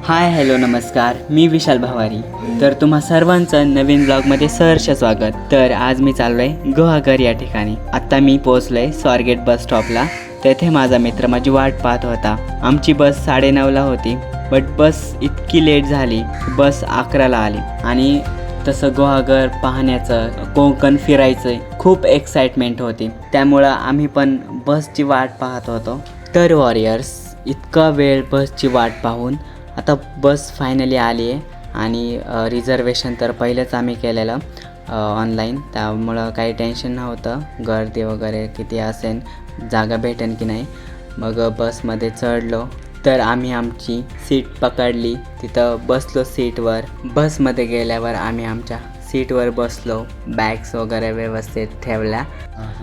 Hi hello नमस्कार, मी विशाल भावारी. तर तुम्हा सर्वांचं नवीन ब्लॉगमध्ये सहर्ष स्वागत. तर आज मी चाललो आहे गुहागर या ठिकाणी. आत्ता मी पोचलो आहे स्वारगेट बस स्टॉपला. तेथे माझा मित्र माझी वाट पाहत होता. आमची बस 9:30ला होती, बट बस इतकी लेट झाली. बस 11ला आली आणि तसं गुहागर पाहण्याचं, कोकण फिरायचं खूप एक्साइटमेंट होती. त्यामुळं आम्ही पण बसची वाट पाहत होतो. तर वॉरियर्स, इतका वेळ बसची वाट पाहून आता बस फायनली आली आहे आणि रिझर्वेशन तर पहिलेच आम्ही केलेलं ऑनलाईन, त्यामुळं काही टेन्शन नव्हतं गर्दी वगैरे किती असेल, जागा भेटेन की नाही. मग बसमध्ये चढलो तर आम्ही आमची सीट पकडली, तिथं बसलो सीटवर. बसमध्ये गेल्यावर आम्ही आमच्या सीटवर बसलो, बॅग्स वगैरे व्यवस्थित ठेवल्या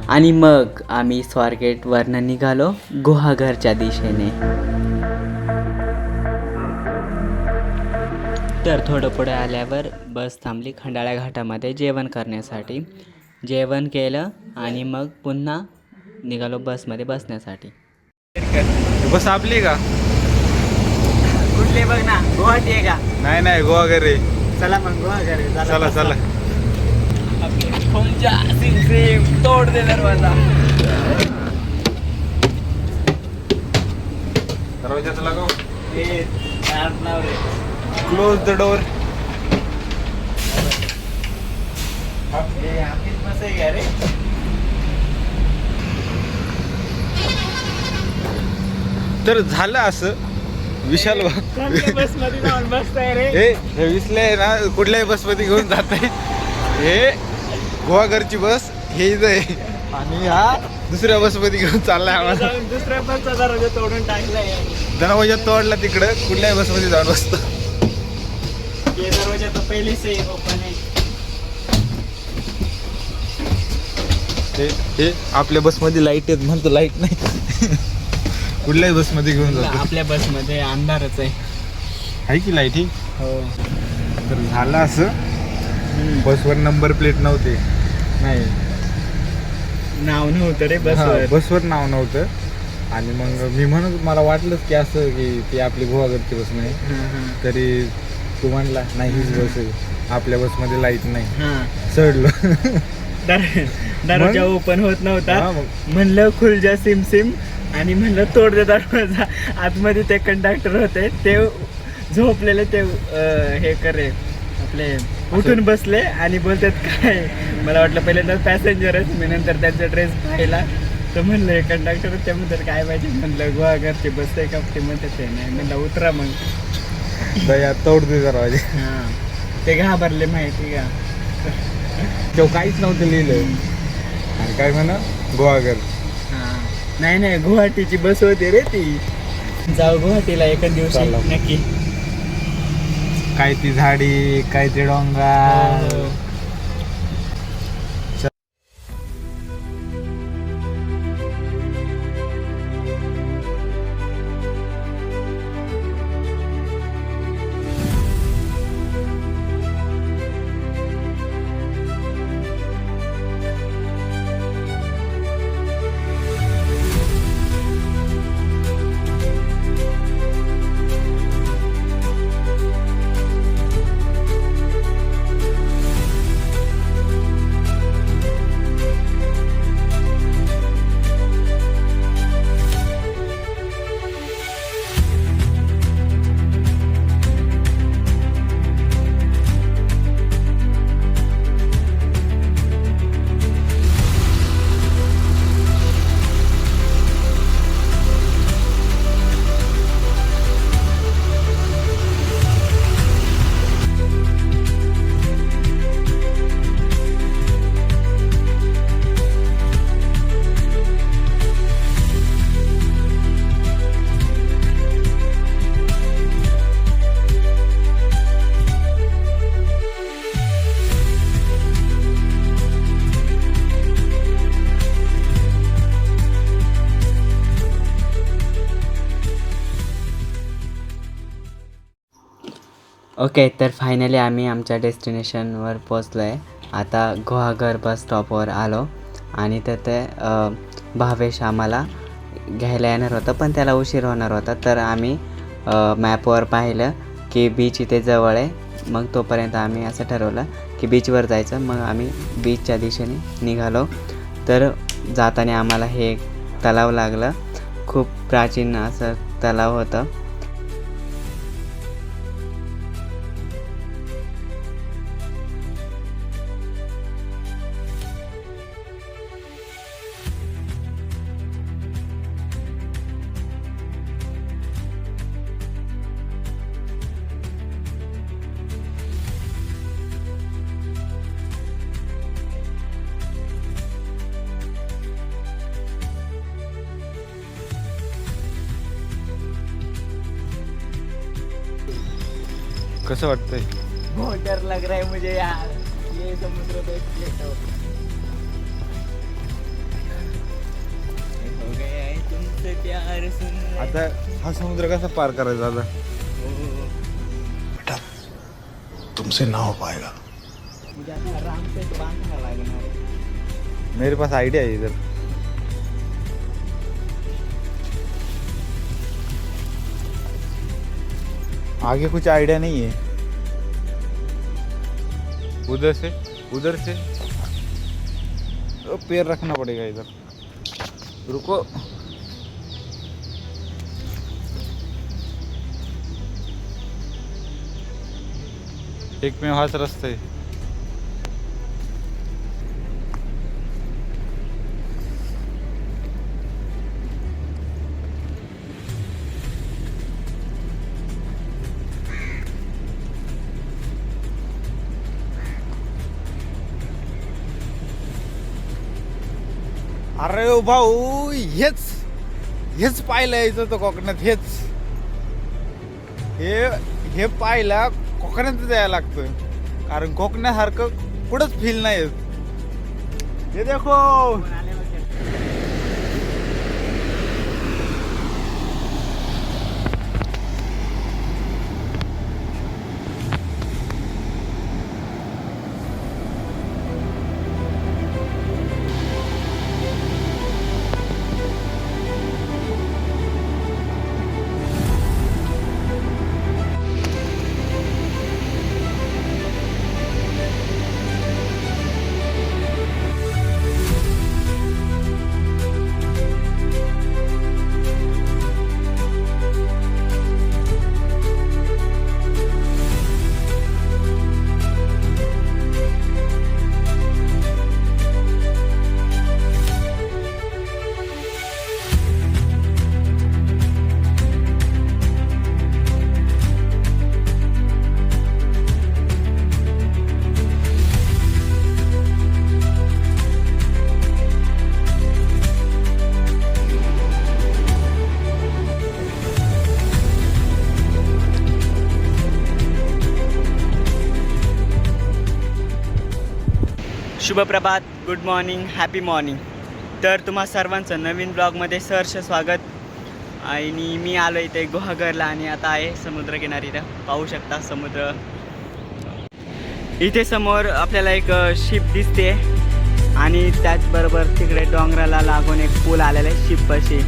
आणि मग आम्ही स्वारगेटवरनं निघालो गुहागरच्या दिशेने. तर थोडं पुढे आल्यावर बस थांबली खंडाळा घाटामध्ये जेवण करण्यासाठी. जेवण केलं आणि मग पुन्हा निघालो बसमध्ये बसण्यासाठी. बस आपली का? कुठले बघ ना, गुवाहाटी आहे का? नाही गुहागर रे. चला मग गुहागर. चला तोड दे दरवाजा. दरवाजाचं लगाव. Close the door. तर झालं असं विशाल बसमध्ये जाऊन बसताय रे. हे विसले ना, कुठल्याही बसमध्ये घेऊन जात आहे. हे गुहागरची बस हे इथं आहे आणि हा दुसऱ्या बसमध्ये घेऊन चाललाय आम्हाला. दुसऱ्या बसचा दरवाजा तोडून टाकलाय. दरवाजा तोडला तिकडं, कुठल्याही बसमध्ये जाऊन बसतो. ये दरवाजा तो पहले से ही ओपन है. हे आपल्या बसमध्ये लाईट आहेत म्हणतो, लाईट नाही. कुठल्याही बसमध्ये घेऊन जातो. आपल्या बसमध्ये अंधारच आहे की लाईट ही. हो. तर झालं असं, बसवर नंबर प्लेट नव्हते. नाही, नाव नव्हतं रे बसवर. बसवर नाव नव्हतं आणि मग मी म्हणत, मला वाटलंच की असं की ती आपली गुहागरची बस नाही. तरी तू म्हणला नाही हीच बस आहे, आपल्या बसमध्ये लाईट नाही. चढलो. दरवाजा ओपन होत नव्हता. म्हणलं खुल जा सिम सिम आणि म्हणलं तोड दे दरवाजा. आतमध्ये ते कंडक्टर होते, ते झोपलेले, ते हे करे आपले उठून बसले आणि बोलतात काय. मला वाटलं पहिल्यांदा पॅसेंजरच, मी नंतर त्यांचा ड्रेस पाहिला तर म्हणलं हे कंडक्टर. ते म्हणतात काय पाहिजे, म्हणलं गुहागरची बस आहे का? ते म्हणतात ते नाही. म्हणलं उतरा मग. दया तोड दे दरवाजे. ते घाबरले माहिती का. तेव्हा काहीच नव्हतं लिहिलं आणि काय म्हणा गुहागर. नाही गुवाहाटीची बस होती रे ती. जाऊ गुवाहाटीला एका दिवशी नक्की. काय ती झाडी, काय ते डोंगर. ओके, तर फायनली आम्ही आमच्या डेस्टिनेशनवर पोचलो आहे. आता गुहागर बस स्टॉपवर आलो आणि तिथे भावेश आम्हाला घ्यायला येणार होता, पण त्याला उशीर होणार होता. तर आम्ही मॅपवर पाहिलं की बीच इथे जवळ आहे. मग तोपर्यंत आम्ही असं ठरवलं की बीचवर जायचं. मग आम्ही बीचच्या दिशेने निघालो. तर जाताना आम्हाला हे एक तलाव लागलं. खूप प्राचीन असं तलाव होतं. कसं वाटतंय? बहुत डर लग रहा है मुझे यार, ये समुद्र देख के तो हो गया है तुमसे प्यार सुन. आता हा समुद्र कसा पार करायचा आता? बेटा तुमसे ना हो पाएगा. मुझे आता आराम से बांधना लागणार है. मेरे पास आइडिया है इधर. आगे कुछ आइडिया नहीं है. उधर से तो पैर रखना पड़ेगा इधर. रुको. एक में हाथ रास्ता है. अरे भाऊ हेच पाहिलं यायचं तर कोकणात. हे पाहायला कोकणात जायला लागतं, कारण कोकणासारखं कुठंच फील नाही येत. हे देखो. शुभ प्रभात, गुड मॉर्निंग, हॅपी मॉर्निंग. तर तुम्हा सर्वांचं नवीन ब्लॉगमध्ये सहर्ष स्वागत. आणि मी आलो इथे गुहागरला आणि आता आहे समुद्रकिनारी. इथं पाहू शकता समुद्र. इथे समोर आपल्याला एक शिप दिसते आणि त्याचबरोबर तिकडे डोंगराला लागून एक पूल आलेला आहे शिपपाशी,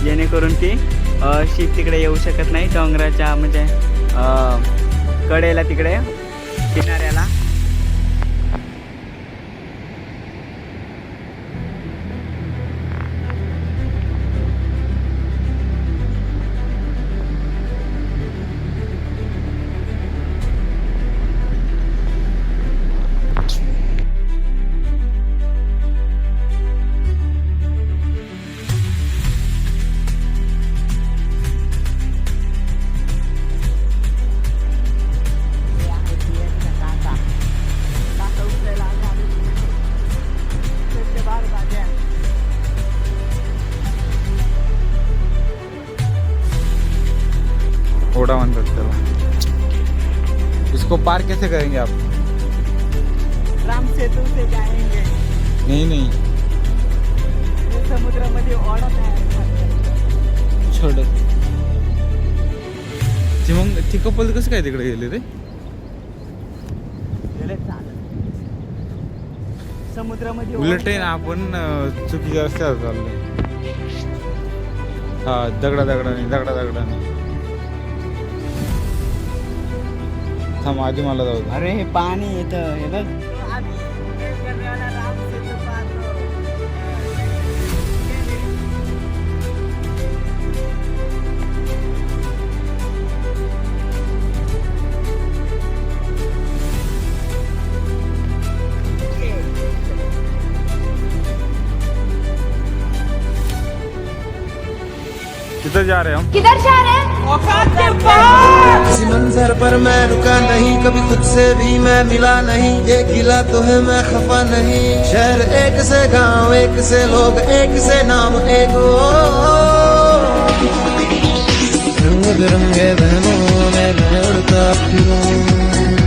जेणेकरून की शिप तिकडे येऊ शकत नाही. डोंगराच्या म्हणजे कडेला तिकडे किनाऱ्याला. ओड़ा म्हणतात त्याला. इसको पार कैसे करेंगे आप? राम सेतू से जाएंगे. नहीं समुद्रामध्ये ओढा तयार छोडत. ते मग ती कपल कसं काय तिकडे गेले रे? समुद्रामध्ये उलट आहे ना, आपण चुकीच्या रस्त्यावर चाललोय. हा, दगडाने थांब आधी मला जाऊ दे. अरे हे पाणी येतं हे बघ. किधर जा रहे हैं हम? किधर जा रहे हैं? किसी मंजर पर मैं रुका नहीं, कभी खुद से भी मैं मिला नहीं, ये गिला तो है मैं खफा नहीं, शहर एक से गांव एक से लोग एक से नाम एक वो, रंग बिरंगे बहनों में मैं उड़ता फिरूं.